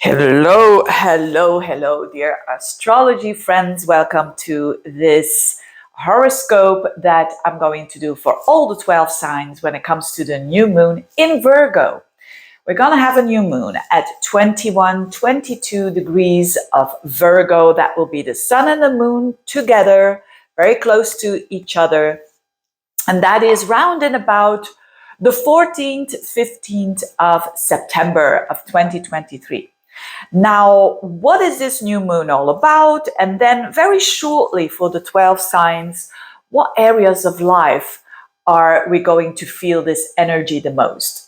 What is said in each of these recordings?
Hello, hello, hello, dear astrology friends. Welcome to this horoscope that I'm going to do for all the 12 signs when it comes to the new moon in Virgo. We're going to have a new moon at 21, 22 degrees of Virgo. That will be the sun and the moon together, very close to each other. And that is round and about the 14th, 15th of September of 2023. Now, what is this new moon all about? And then very shortly for the 12 signs, what areas of life are we going to feel this energy the most?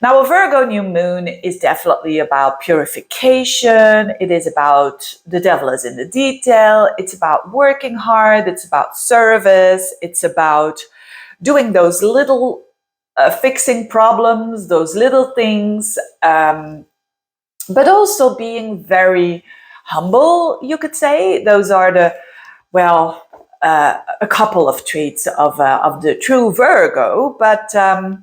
Now, a Virgo new moon is definitely about purification. It is about the devil is in the detail. It's about working hard. It's about service. It's about doing those little fixing problems, those little things, but also being very humble, you could say. Those are a couple of traits of the true Virgo. But so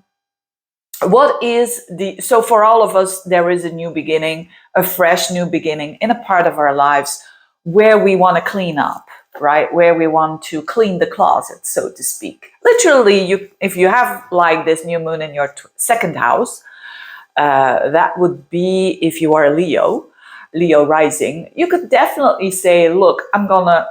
for all of us, there is a new beginning, a fresh new beginning in a part of our lives where we want to clean up, right? Where we want to clean the closet, so to speak. Literally, if you have like this new moon in your second house, that would be if you are a Leo rising, you could definitely say, look, I'm gonna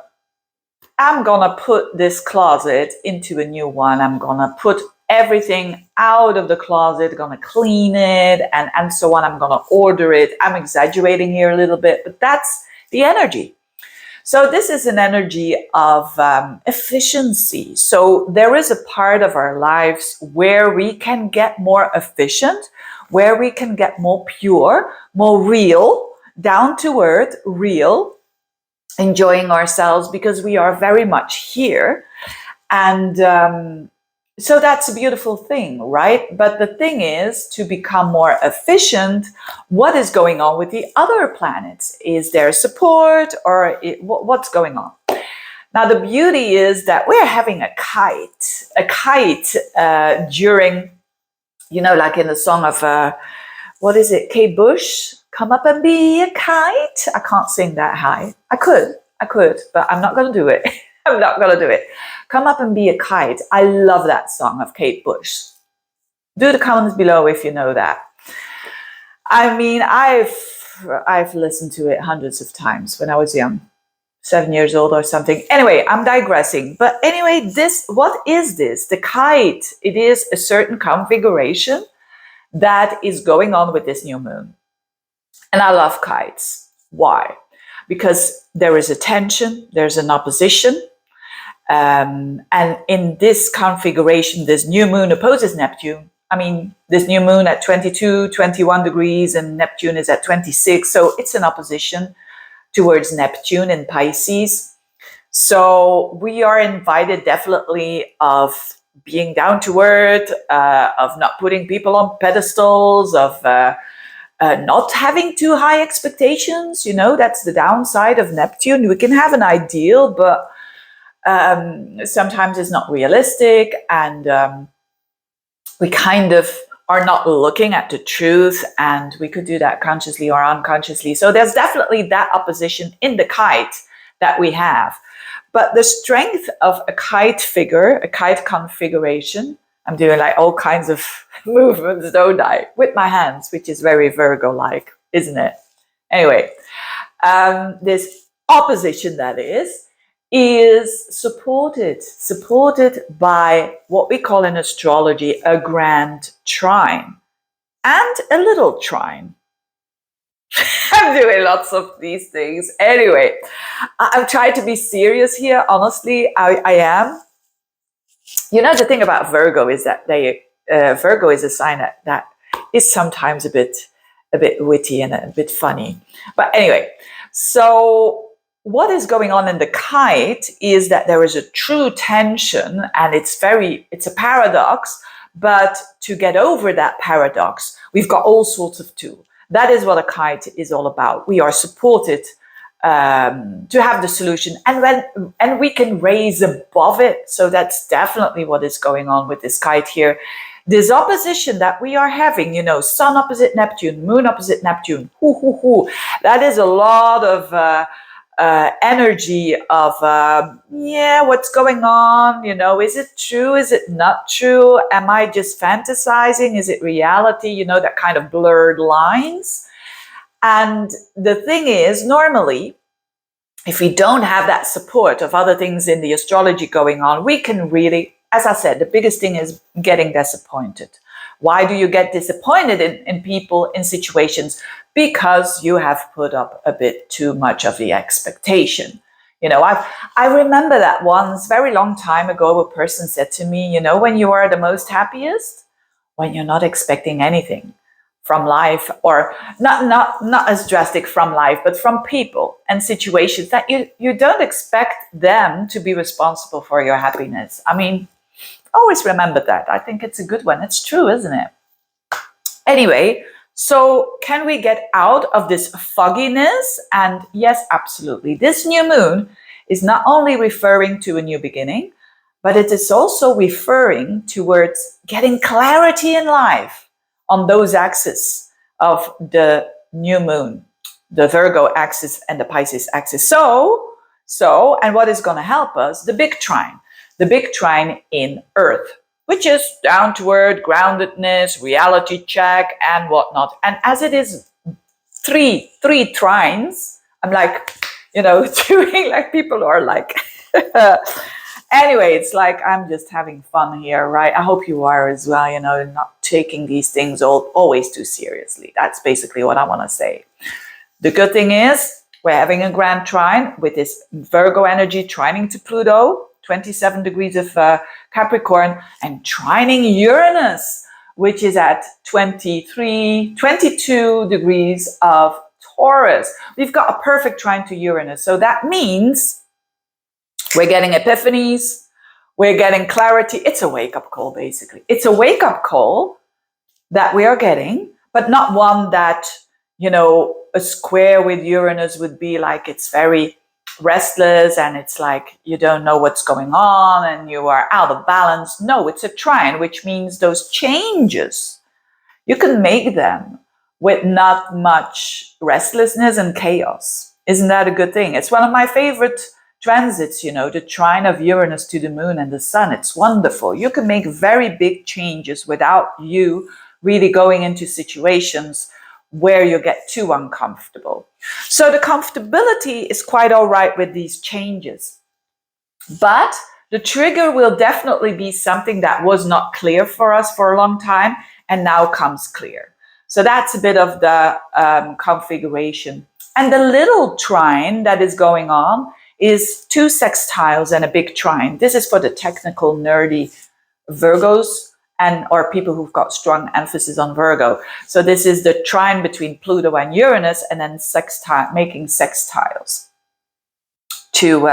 put this closet into a new one. I'm gonna put everything out of the closet, gonna clean it and so on. I'm gonna order it. I'm exaggerating here a little bit, but that's the energy. So this is an energy of efficiency. So there is a part of our lives where we can get more efficient, where we can get more pure, more real, down to earth, real, enjoying ourselves because we are very much here. And so that's a beautiful thing, right? But the thing is, to become more efficient, what is going on with the other planets? Is there support or what's going on? Now, the beauty is that we're having a kite during, like in the song of, what is it, Kate Bush? Come up and be a kite. I can't sing that high. I could, but I'm not going to do it. I'm not going to do it. Come up and be a kite. I love that song of Kate Bush. Do the comments below if you know that. I mean, I've listened to it hundreds of times when I was young, 7 years old or something. Anyway, I'm digressing. But anyway, what is this? The kite. It is a certain configuration that is going on with this new moon. And I love kites. Why? Because there is a tension, there's an opposition. And in this configuration, this new moon opposes Neptune. I mean, this new moon at 22, 21 degrees and Neptune is at 26. So it's an opposition towards Neptune in Pisces. So we are invited definitely of being down to earth, of not putting people on pedestals, of not having too high expectations. That's the downside of Neptune. We can have an ideal, but sometimes it's not realistic, and we kind of are not looking at the truth, and we could do that consciously or unconsciously. So there's definitely that opposition in the kite that we have. But the strength of a kite figure, a kite configuration, I'm doing like all kinds of movements, don't I? With my hands, which is very Virgo-like, isn't it? Anyway, this opposition that is supported by what we call in astrology a grand trine and a little trine. I'm doing lots of these things. Anyway, I'm trying to be serious here. Honestly, I am. The thing about Virgo is that Virgo is a sign that is sometimes a bit witty and a bit funny. But anyway, so what is going on in the kite is that there is a true tension, and it's a paradox. But to get over that paradox, we've got all sorts of tools. That is what a kite is all about. We are supported to have the solution, and we can raise above it. So that's definitely what is going on with this kite here. this opposition that we are having, Sun opposite Neptune, Moon opposite Neptune, that is a lot of energy of, what's going on? Is it true? Is it not true? Am I just fantasizing? Is it reality? That kind of blurred lines. And the thing is, normally, if we don't have that support of other things in the astrology going on, we can really, as I said, the biggest thing is getting disappointed. Why do you get disappointed in people, in situations? Because you have put up a bit too much of the expectation. I remember that once, very long time ago, a person said to me, when you are the most happiest, when you're not expecting anything from life, or not as drastic from life, but from people and situations that you don't expect them to be responsible for your happiness. I mean, always remember that. I think it's a good one. It's true, isn't it? Anyway, so can we get out of this fogginess? And yes, absolutely. This new moon is not only referring to a new beginning, but it is also referring towards getting clarity in life on those axes of the new moon, the Virgo axis and the Pisces axis. So, and what is going to help us? The big trine in Earth, which is down to earth, groundedness, reality check, and whatnot. And as it is three trines, I'm like, doing like people are like, anyway, it's like I'm just having fun here, right? I hope you are as well, not taking these things always too seriously. That's basically what I want to say. The good thing is we're having a grand trine with this Virgo energy trining to Pluto, 27 degrees of Capricorn, and trining Uranus, which is at 22 degrees of Taurus. We've got a perfect trine to Uranus. So that means we're getting epiphanies, we're getting clarity. It's a wake-up call, basically. It's a wake-up call that we are getting, but not one that, a square with Uranus would be like it's very restless and it's like you don't know what's going on and you are out of balance. No, it's a trine, which means those changes, you can make them with not much restlessness and chaos. Isn't that a good thing? It's one of my favorite transits, the trine of Uranus to the moon and the sun. It's wonderful. You can make very big changes without you really going into situations where you get too uncomfortable. So the comfortability is quite all right with these changes. But the trigger will definitely be something that was not clear for us for a long time and now comes clear. So that's a bit of the configuration. And the little trine that is going on is 2 sextiles and a big trine. This is for the technical, nerdy Virgos or people who've got strong emphasis on Virgo. So this is the trine between Pluto and Uranus, and then making sextiles to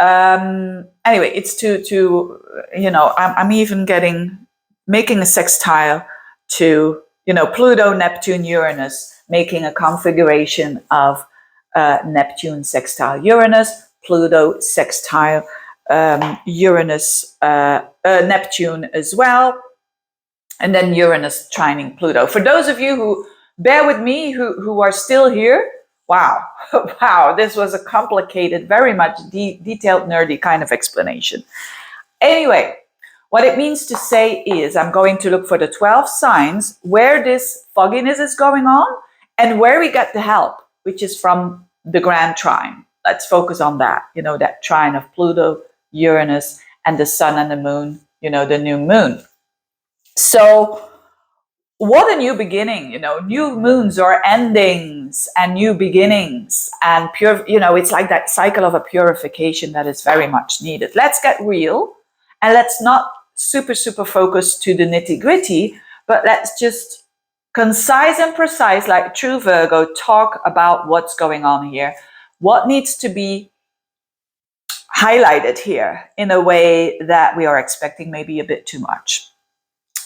anyway, it's to I'm even making a sextile to Pluto, Neptune, Uranus, making a configuration of Neptune sextile Uranus, Pluto sextile Uranus, Neptune as well, and then Uranus trining Pluto. For those of you who bear with me, who are still here, wow, this was a complicated, very much detailed, nerdy kind of explanation. Anyway, what it means to say is I'm going to look for the 12 signs where this fogginess is going on and where we get the help, which is from the grand trine. Let's focus on that, that trine of Pluto, Uranus, and the sun and the moon, the new moon. So what a new beginning, new moons are endings and new beginnings and pure, it's like that cycle of a purification that is very much needed. Let's get real and let's not super focus to the nitty gritty, but let's just concise and precise, like true Virgo, talk about what's going on here. What needs to be highlighted here in a way that we are expecting maybe a bit too much.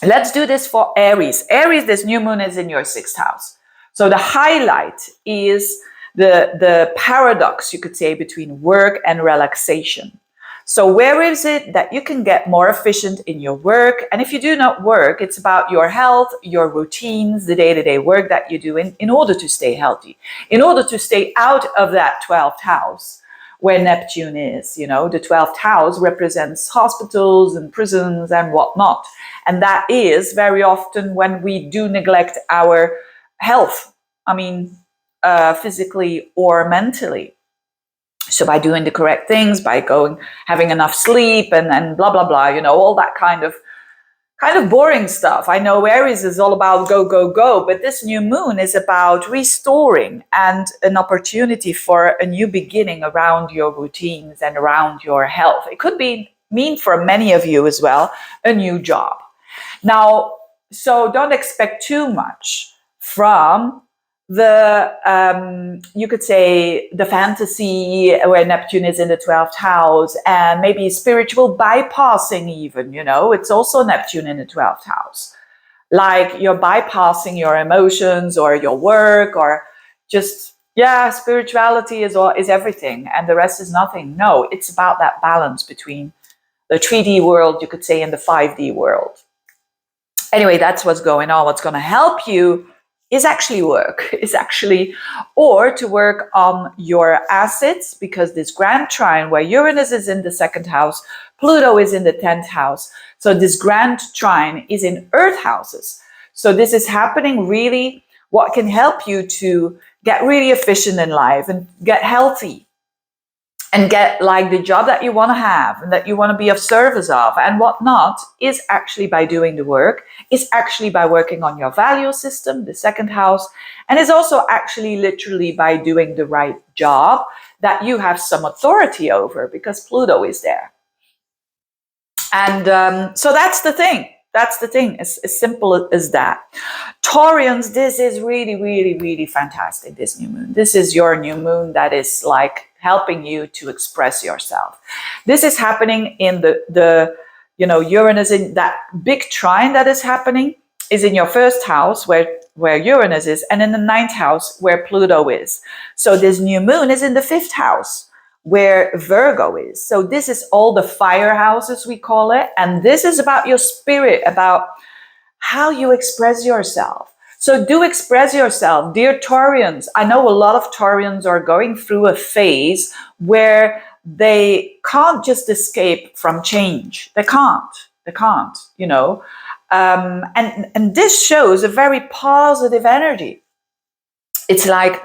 Let's do this for Aries. Aries, this new moon is in your 6th house. So the highlight is the paradox, you could say, between work and relaxation. So where is it that you can get more efficient in your work? And if you do not work, it's about your health, your routines, the day-to-day work that you do in order to stay healthy, in order to stay out of that 12th house where Neptune is. You know, the 12th house represents hospitals and prisons and whatnot. And that is very often when we do neglect our health. I mean, physically or mentally. So by doing the correct things, by having enough sleep and blah, blah, blah, you know, all that kind of boring stuff. I know Aries is all about go, go, go, but this new moon is about restoring and an opportunity for a new beginning around your routines and around your health. It could mean for many of you as well, a new job. Now, so don't expect too much from the, you could say, the fantasy where Neptune is in the 12th house, and maybe spiritual bypassing even, you know, it's also Neptune in the 12th house. Like you're bypassing your emotions or your work, or just, yeah, spirituality is everything and the rest is nothing. No, it's about that balance between the 3D world, you could say, and the 5D world. Anyway, that's what's going on. What's going to help you is actually or to work on your assets, because this grand trine where Uranus is in the 2nd house, Pluto is in the 10th house. So this grand trine is in earth houses. So this is happening really, what can help you to get really efficient in life and get healthy and get like the job that you want to have and that you want to be of service of and whatnot, is actually by doing the work, is actually by working on your value system, the 2nd house, and is also actually literally by doing the right job that you have some authority over, because Pluto is there. And so that's the thing. That's the thing, as simple as that. Taurians, this is really, really, really fantastic, this new moon. This is your new moon that is like helping you to express yourself. This is happening in the you know, Uranus in that big trine that is happening is in your 1st house where Uranus is, and in the 9th house where Pluto is. So this new moon is in the 5th house where Virgo is. So this is all the fire houses, we call it. And this is about your spirit, about how you express yourself. So do express yourself, dear Taurians. I know a lot of Taurians are going through a phase where they can't just escape from change. They can't, you know. And this shows a very positive energy. It's like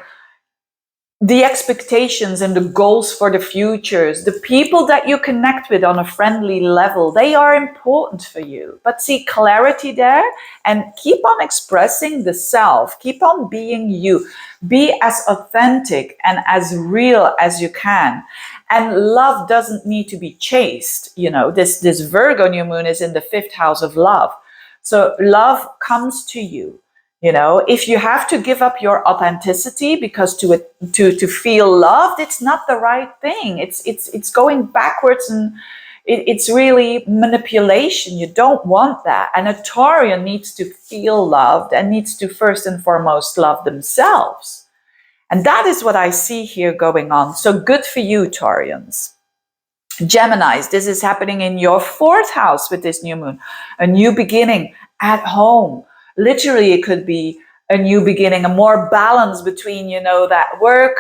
the expectations and the goals for the futures, the people that you connect with on a friendly level, they are important for you. But see clarity there, and keep on expressing the self, keep on being you, be as authentic and as real as you can. And love doesn't need to be chased. You know, this Virgo new moon is in the 5th house of love. So love comes to you. You know, if you have to give up your authenticity because to feel loved, it's not the right thing. It's going backwards, and it's really manipulation. You don't want that. And a Taurian needs to feel loved and needs to first and foremost love themselves. And that is what I see here going on. So good for you, Taurians. Geminis, this is happening in your 4th house with this new moon. A new beginning at home. Literally, it could be a new beginning, a more balance between, you know, that work,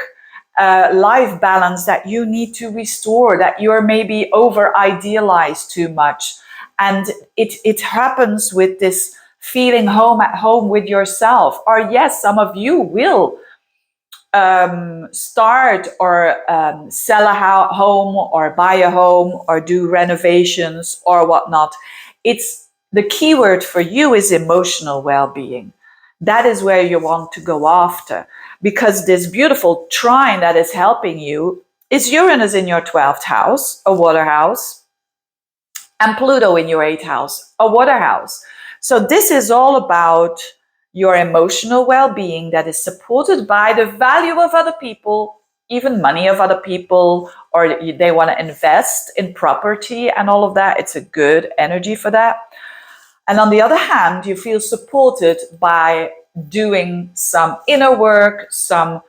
life balance that you need to restore, that you're maybe over idealized too much. And it happens with this feeling at home with yourself. Or yes, some of you will start or sell a home or buy a home or do renovations or whatnot. The key word for you is emotional well-being. That is where you want to go after, because this beautiful trine that is helping you is Uranus in your 12th house, a water house, and Pluto in your 8th house, a water house. So this is all about your emotional well-being that is supported by the value of other people, even money of other people, or they want to invest in property and all of that. It's a good energy for that. And on the other hand, you feel supported by doing some inner work, some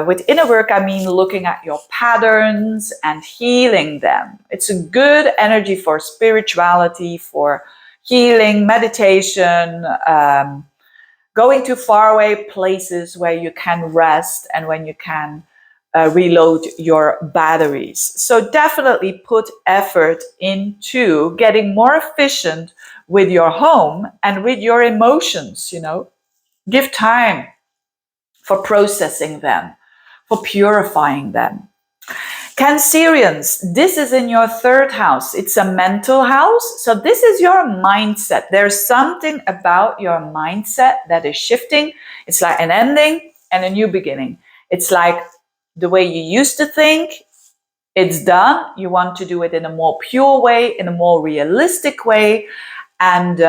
with inner work, I mean looking at your patterns and healing them. It's a good energy for spirituality, for healing, meditation, going to faraway places where you can rest and when you can reload your batteries. So definitely put effort into getting more efficient with your home and with your emotions, you know. Give time for processing them, for purifying them. Cancerians, this is in your third house. It's a mental house. So this is your mindset. There's something about your mindset that is shifting. It's like an ending and a new beginning. It's like the way you used to think, it's done. You want to do it in a more pure way, in a more realistic way, and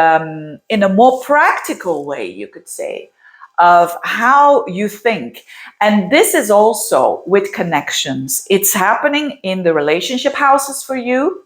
in a more practical way, you could say, of how you think. And this is also with connections. It's happening in the relationship houses for you.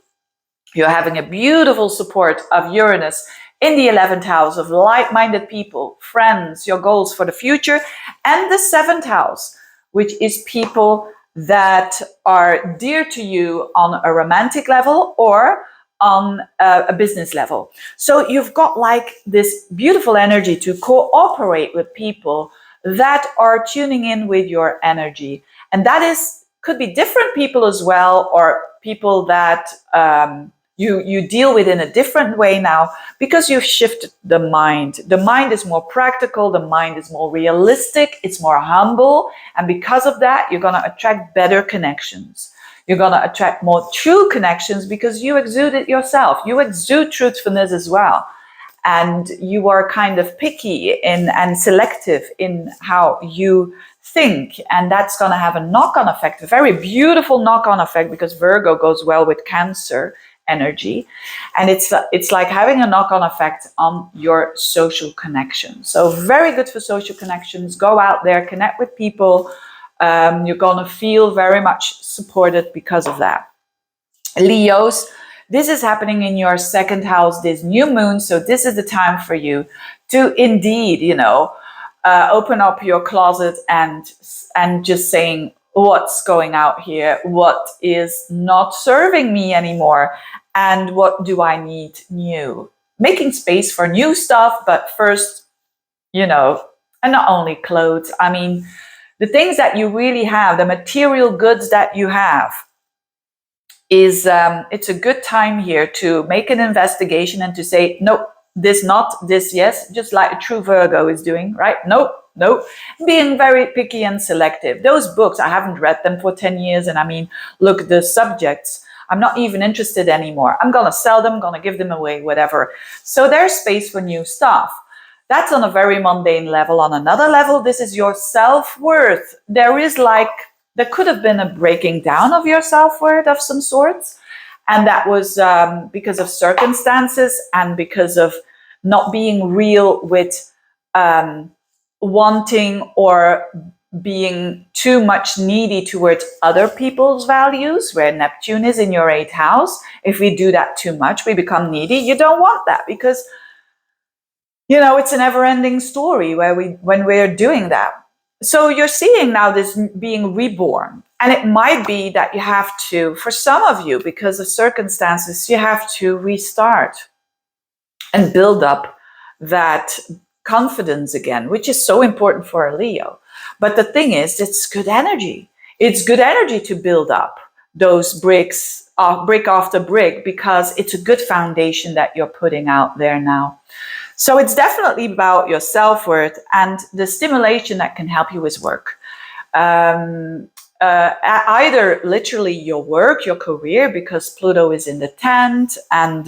You're having a beautiful support of Uranus in the 11th house of like-minded people, friends, your goals for the future, and the 7th house, which is people that are dear to you on a romantic level or on a business level. So you've got like this beautiful energy to cooperate with people that are tuning in with your energy. And that could be different people as well, or people that you deal with in a different way now, because you've shifted the mind. The mind is more practical, the mind is more realistic, it's more humble. And because of that, you're going to attract better connections. You're going to attract more true connections because you exude it yourself. You exude truthfulness as well. And you are kind of picky and selective in how you think. And that's going to have a knock-on effect, a very beautiful knock-on effect, because Virgo goes well with Cancer energy. And it's like having a knock-on effect on your social connections. So very good for social connections. Go out there, connect with people. You're going to feel very much supported because of that. Leos, this is happening in your 2nd house, this new moon. So this is the time for you to indeed, you know, open up your closet and just saying, what's going out here? What is not serving me anymore? And what do I need new? Making space for new stuff, but first, you know, and not only clothes. I mean, the things that you really have, the material goods that you have, is it's a good time here to make an investigation and to say, nope, this not, this yes, just like a true Virgo is doing, right? Nope. Being very picky and selective. Those books, I haven't read them for 10 years. And I mean, look, the subjects, I'm not even interested anymore. I'm going to sell them, going to give them away, whatever. So there's space for new stuff. That's on a very mundane level. On another level, this is your self-worth. There could have been a breaking down of your self-worth of some sorts. And that was because of circumstances and because of not being real with wanting or being too much needy towards other people's values, where Neptune is in your 8th house. If we do that too much, we become needy. You don't want that, because, you know, it's a never-ending story when we're doing that. So you're seeing now this being reborn. And it might be that you have to, for some of you, because of circumstances, you have to restart and build up that confidence again, which is so important for a Leo. But the thing is, it's good energy. It's good energy to build up those bricks, brick after brick, because it's a good foundation that you're putting out there now. So it's definitely about your self-worth and the stimulation that can help you with work. Either literally your work, your career, because Pluto is in the 10th and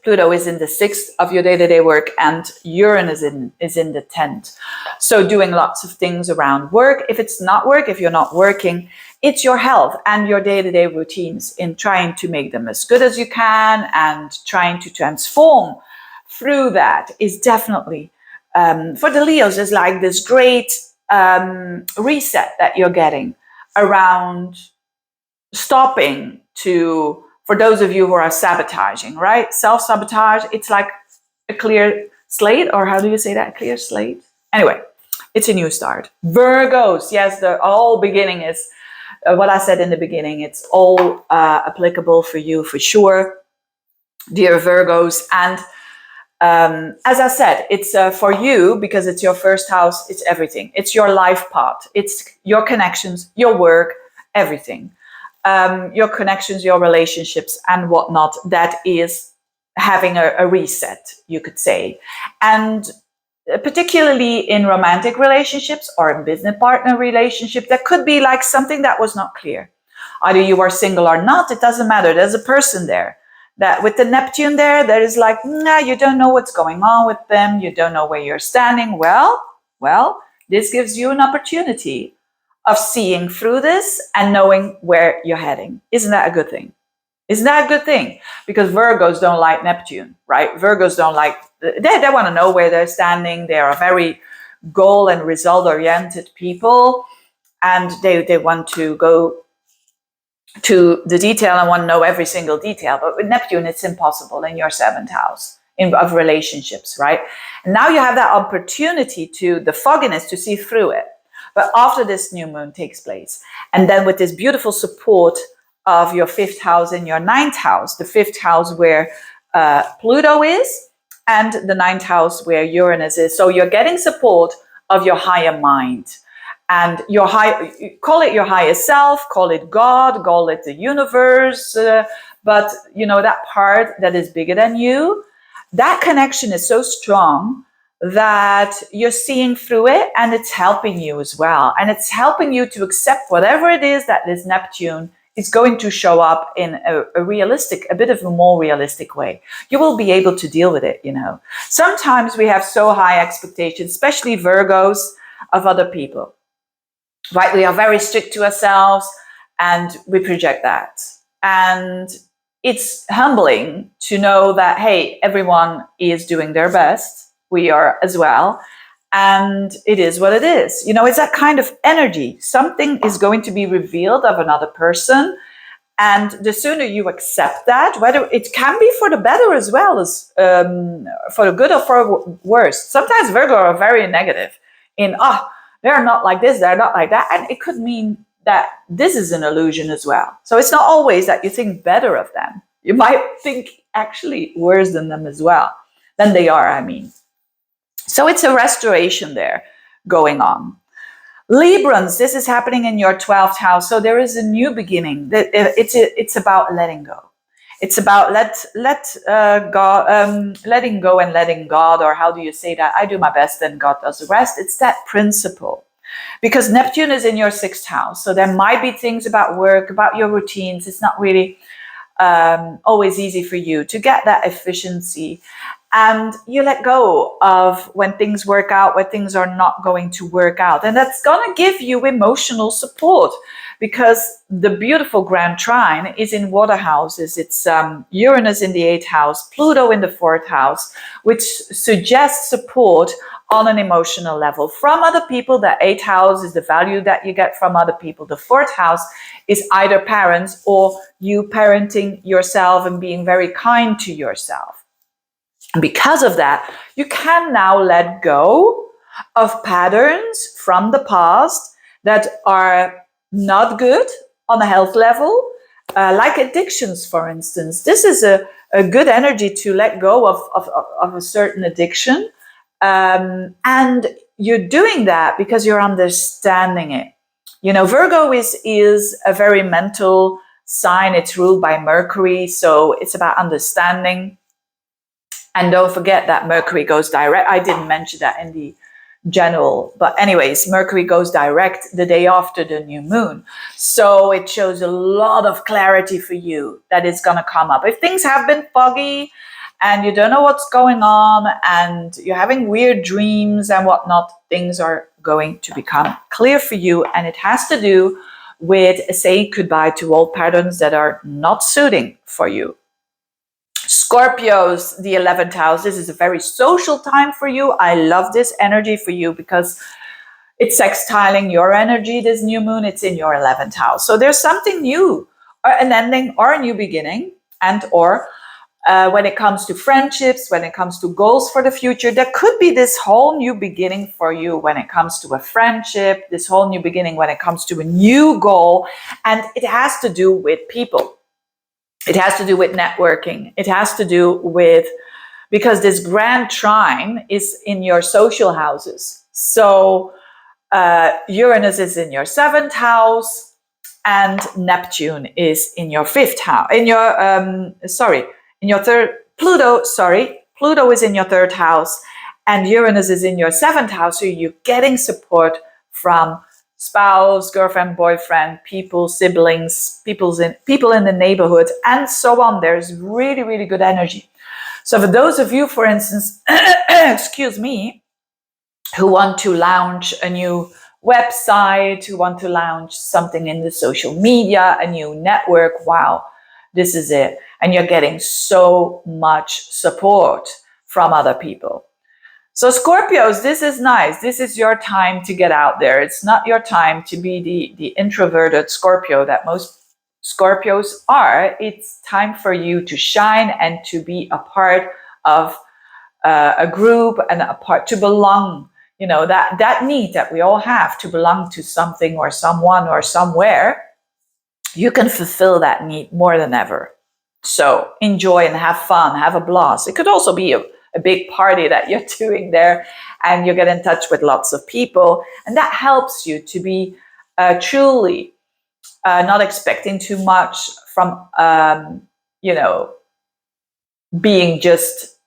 Pluto is in the 6th of your day-to-day work, and Uranus is in the 10th. So doing lots of things around work. If it's not work, if you're not working, it's your health and your day-to-day routines in trying to make them as good as you can and trying to transform through that is definitely, for the Leos, is like this great reset that you're getting around stopping for those of you who are sabotaging, right? Self-sabotage, it's like a clear slate, or how do you say that? Clear slate? Anyway, It's a new start. Virgos, yes, the whole beginning is what I said in the beginning. It's all applicable for you for sure, dear Virgos. And as I said, it's for you because it's your first house. It's everything. It's your life path. It's your connections, your work, everything. Your connections, your relationships, and whatnot. That is having a reset, you could say. And particularly in romantic relationships or in business partner relationship, that could be like something that was not clear. Either you are single or not, it doesn't matter. There's a person there. That with the Neptune there is like, nah, you don't know what's going on with them. You don't know where you're standing. Well, this gives you an opportunity of seeing through this and knowing where you're heading. Isn't that a good thing? Isn't that a good thing? Because Virgos don't like Neptune, right? Virgos don't like, they want to know where they're standing. They are very goal and result oriented people. And they want to go to the detail and want to know every single detail. But with Neptune, it's impossible in your 7th house of relationships, right? And now you have that opportunity to the fogginess to see through it. But after this new moon takes place, and then with this beautiful support of your 5th house and your 9th house, the 5th house where Pluto is, and the 9th house where Uranus is. So you're getting support of your higher mind. And your call it your higher self, call it God, call it the universe, but you know, that part that is bigger than you, that connection is so strong that you're seeing through it, and it's helping you as well. And it's helping you to accept whatever it is that this Neptune is going to show up in a bit of a more realistic way. You will be able to deal with it, you know. Sometimes we have so high expectations, especially Virgos, of other people. Right, we are very strict to ourselves and we project that. And it's humbling to know that, hey, everyone is doing their best. We are as well. And it is what it is. You know, it's that kind of energy. Something is going to be revealed of another person. And the sooner you accept that, whether it can be for the better as well as for the good or for worse. Sometimes Virgo are very negative in, they're not like this, they're not like that. And it could mean that this is an illusion as well. So it's not always that you think better of them. You might think actually worse than them as well, than they are, I mean. So it's a restoration there going on. Librans, this is happening in your 12th house. So there is a new beginning. It's about letting go. It's about letting go and letting God, or how do you say that? I do my best and God does the rest. It's that principle. Because Neptune is in your 6th house. So there might be things about work, about your routines. It's not really always easy for you to get that efficiency. And you let go of when things work out, when things are not going to work out. And that's going to give you emotional support, because the beautiful grand trine is in water houses. It's Uranus in the 8th house, Pluto in the 4th house, which suggests support on an emotional level from other people. The 8th house is the value that you get from other people. The 4th house is either parents or you parenting yourself and being very kind to yourself. And because of that, you can now let go of patterns from the past that are not good on a health level, like addictions, for instance. This is a good energy to let go of a certain addiction. And you're doing that because you're understanding it. You know, Virgo is a very mental sign. It's ruled by Mercury, so it's about understanding. And don't forget that Mercury goes direct. I didn't mention that in the general, but anyways, Mercury goes direct the day after the new moon. So it shows a lot of clarity for you that is going to come up. If things have been foggy and you don't know what's going on and you're having weird dreams and whatnot, things are going to become clear for you. And it has to do with saying goodbye to old patterns that are not suiting for you. Scorpios, the 11th house. This is a very social time for you. I love this energy for you because it's sextiling your energy, this new moon. It's in your 11th house. So there's something new, or an ending or a new beginning, and or When it comes to friendships, when it comes to goals for the future, there could be this whole new beginning for you when it comes to a friendship, this whole new beginning when it comes to a new goal. And it has to do with people. It has to do with networking. It has to do with, because this grand trine is in your social houses. So Uranus is in your 7th house and Neptune is in your 5th house, in your third, Pluto is in your 3rd house and Uranus is in your 7th house. So you're getting support from spouse, girlfriend, boyfriend, people, siblings, people in the neighborhood, and so on. There's really, really good energy. So for those of you, for instance, excuse me, who want to launch a new website, who want to launch something in the social media, a new network, wow, this is it. And you're getting so much support from other people. So Scorpios, this is nice. This is your time to get out there. It's not your time to be the introverted Scorpio that most Scorpios are. It's time for you to shine and to be a part of a group and a part, to belong. You know, that need that we all have to belong to something or someone or somewhere. You can fulfill that need more than ever. So enjoy and have fun, have a blast. It could also be a big party that you're doing there and you get in touch with lots of people. And that helps you to be truly not expecting too much from, being just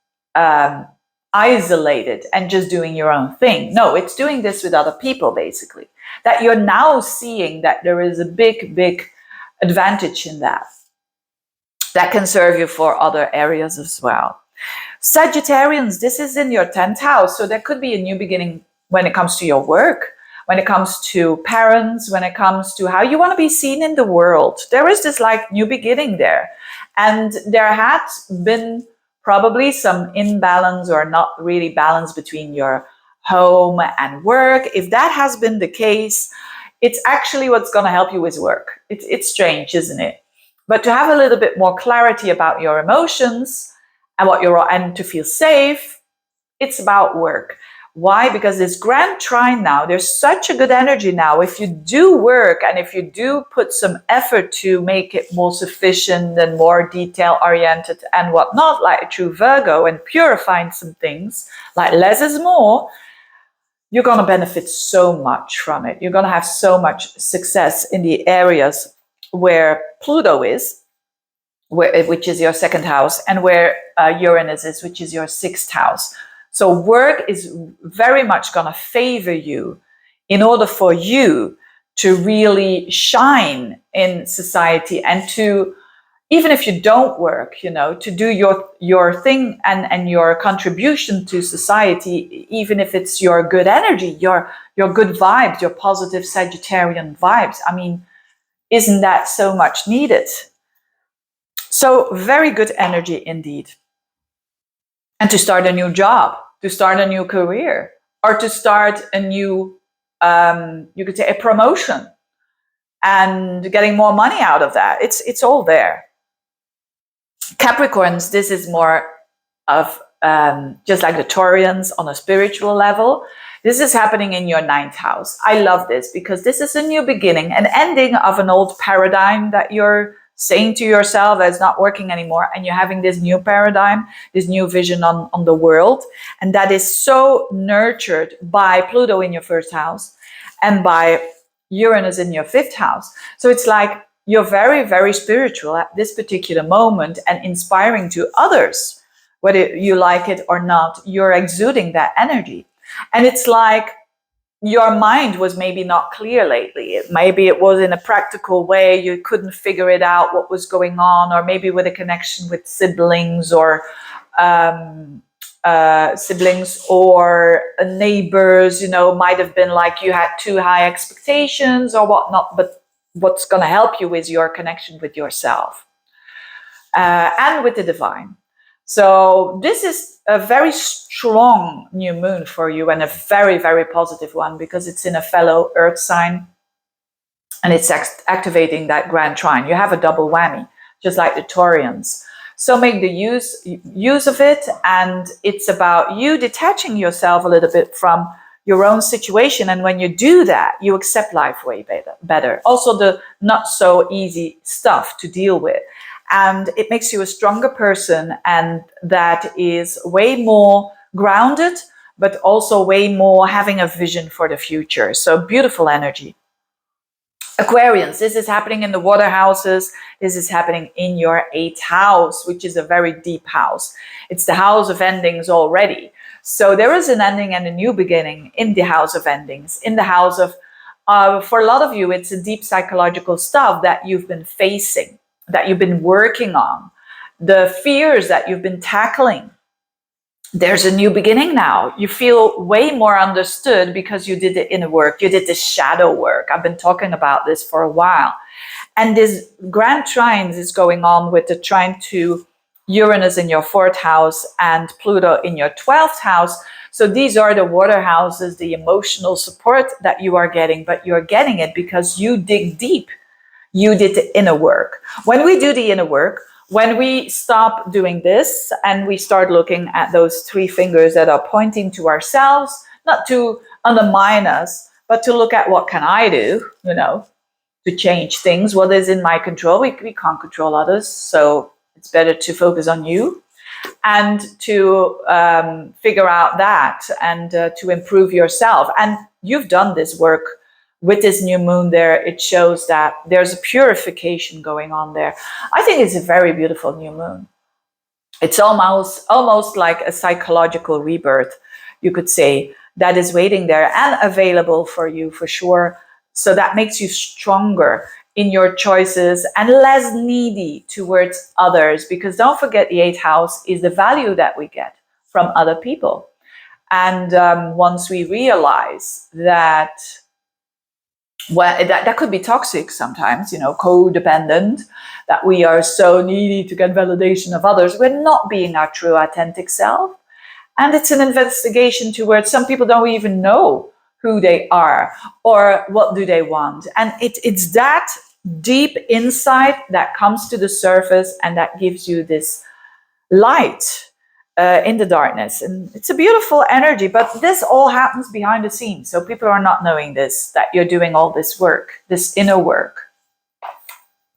isolated and just doing your own thing. No, it's doing this with other people, basically. That you're now seeing that there is a big, big advantage in that. That can serve you for other areas as well. Sagittarians, this is in your 10th house. So there could be a new beginning when it comes to your work, when it comes to parents, when it comes to how you want to be seen in the world. There is this like new beginning there. And there has been probably some imbalance or not really balance between your home and work. If that has been the case, it's actually what's going to help you is work. It's strange, isn't it? But to have a little bit more clarity about your emotions and to feel safe, it's about work. Why? Because this grand trine now, there's such a good energy now. If you do work and if you do put some effort to make it more sufficient and more detail oriented and whatnot, like a true Virgo, and purifying some things, like less is more, you're going to benefit so much from it. You're going to have so much success in the areas where Pluto is, which is your 2nd house, and where Uranus is, which is your 6th house. So work is very much going to favor you in order for you to really shine in society and to, even if you don't work, to do your thing and your contribution to society, even if it's your good energy, your good vibes, your positive Sagittarian vibes. I mean, isn't that so much needed? So very good energy indeed. And to start a new job, to start a new career, or to start a new, you could say a promotion and getting more money out of that. It's all there. Capricorns, this is more of just like the Taurians on a spiritual level. This is happening in your 9th house. I love this because this is a new beginning, an ending of an old paradigm that you're saying to yourself that it's not working anymore, and you're having this new paradigm, this new vision on the world, and that is so nurtured by Pluto in your 1st house and by Uranus in your 5th house. So it's like you're very, very spiritual at this particular moment and inspiring to others, whether you like it or not. You're exuding that energy, and it's like your mind was maybe not clear lately. Maybe it was in a practical way. You couldn't figure it out what was going on, or maybe with a connection with siblings or neighbors, might have been like you had too high expectations or whatnot. But what's going to help you is your connection with yourself and with the divine. So this is a very strong new moon for you, and a very, very positive one, because it's in a fellow earth sign and it's activating that grand trine. You have a double whammy, just like the Taurians. So make the use of it, and it's about you detaching yourself a little bit from your own situation. And when you do that, you accept life way better. Also the not so easy stuff to deal with. And it makes you a stronger person, and that is way more grounded, but also way more having a vision for the future. So beautiful energy. Aquarians, this is happening in the water houses. This is happening in your 8th house, which is a very deep house. It's the house of endings already. So there is an ending and a new beginning in the house of endings, in the house of, for a lot of you, it's a deep psychological stuff that you've been facing, that you've been working on, the fears that you've been tackling. There's a new beginning now. You feel way more understood because you did the inner work. You did the shadow work. I've been talking about this for a while. And this grand trine is going on with the trine to Uranus in your 4th house and Pluto in your 12th house. So these are the water houses, the emotional support that you are getting, but you're getting it because you dig deep. You did the inner work. When we do the inner work, when we stop doing this and we start looking at those 3 fingers that are pointing to ourselves, not to undermine us, but to look at what can I do, to change things, what is in my control. We can't control others, so it's better to focus on you and to figure out that and to improve yourself. And you've done this work with this new moon there. It shows that there's a purification going on there. I think it's a very beautiful new moon. It's almost like a psychological rebirth, you could say, that is waiting there and available for you for sure. So that makes you stronger in your choices and less needy towards others, because don't forget the 8th house is the value that we get from other people. And once we realize that, well, that could be toxic sometimes, codependent, that we are so needy to get validation of others. We're not being our true authentic self. And it's an investigation towards some people don't even know who they are or what do they want. And it's that deep insight that comes to the surface and that gives you this light in the darkness. And it's a beautiful energy, but this all happens behind the scenes. So people are not knowing this, that you're doing all this work, this inner work.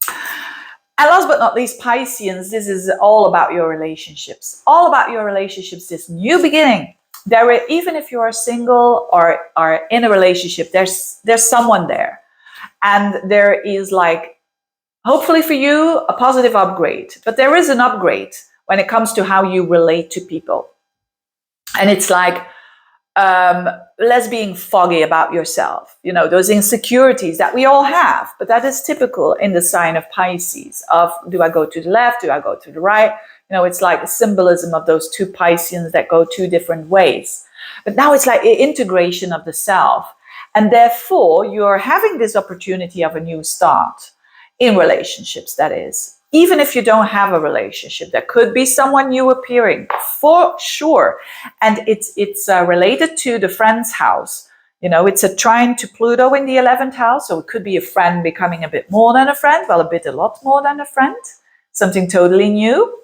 And last but not least, Pisceans, this is all about your relationships. All about your relationships, this new beginning. Even if you are single or are in a relationship, there's someone there. And there is, like, hopefully for you, a positive upgrade. But there is an upgrade when it comes to how you relate to people. And it's like less being foggy about yourself, those insecurities that we all have, but that is typical in the sign of Pisces, of do I go to the left, do I go to the right? It's like a symbolism of those 2 Pisceans that go 2 different ways. But now it's like an integration of the self. And therefore, you're having this opportunity of a new start in relationships, that is. Even if you don't have a relationship, there could be someone new appearing, for sure. And it's related to the friend's house. It's a trine to Pluto in the 11th house. So it could be a friend becoming a bit more than a friend. Well, a lot more than a friend. Something totally new.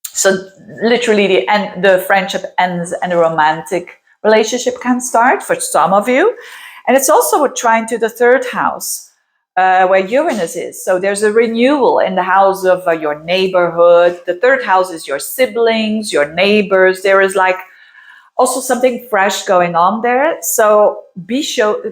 So literally the friendship ends and a romantic relationship can start for some of you. And it's also a trine to the 3rd house. Where Uranus is. So there's a renewal in the house of your neighborhood. The 3rd house is your siblings, your neighbors. There is like also something fresh going on there. So be social,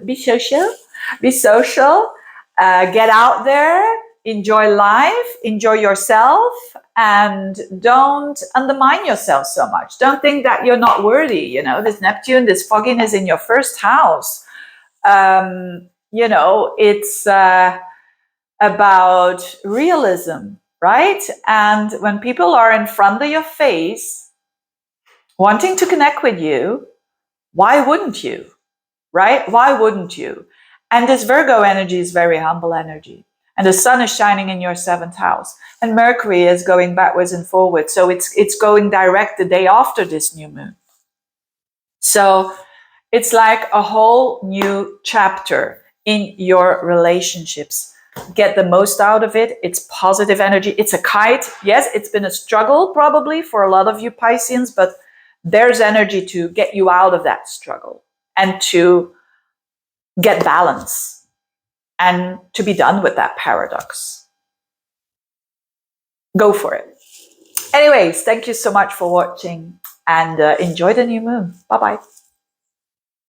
get out there, enjoy life, enjoy yourself, and don't undermine yourself so much. Don't think that you're not worthy. This Neptune, this fogginess in your 1st house. It's about realism, right? And when people are in front of your face, wanting to connect with you, why wouldn't you, right? Why wouldn't you? And this Virgo energy is very humble energy. And the sun is shining in your 7th house. And Mercury is going backwards and forwards. So it's going direct the day after this new moon. So it's like a whole new chapter in your relationships. get the most out of it. It's positive energy. It's a kite. Yes, it's been a struggle probably for a lot of you Pisceans, but there's energy to get you out of that struggle and to get balance and to be done with that paradox. Go for it. Anyways, thank you so much for watching and enjoy the new moon. Bye-bye.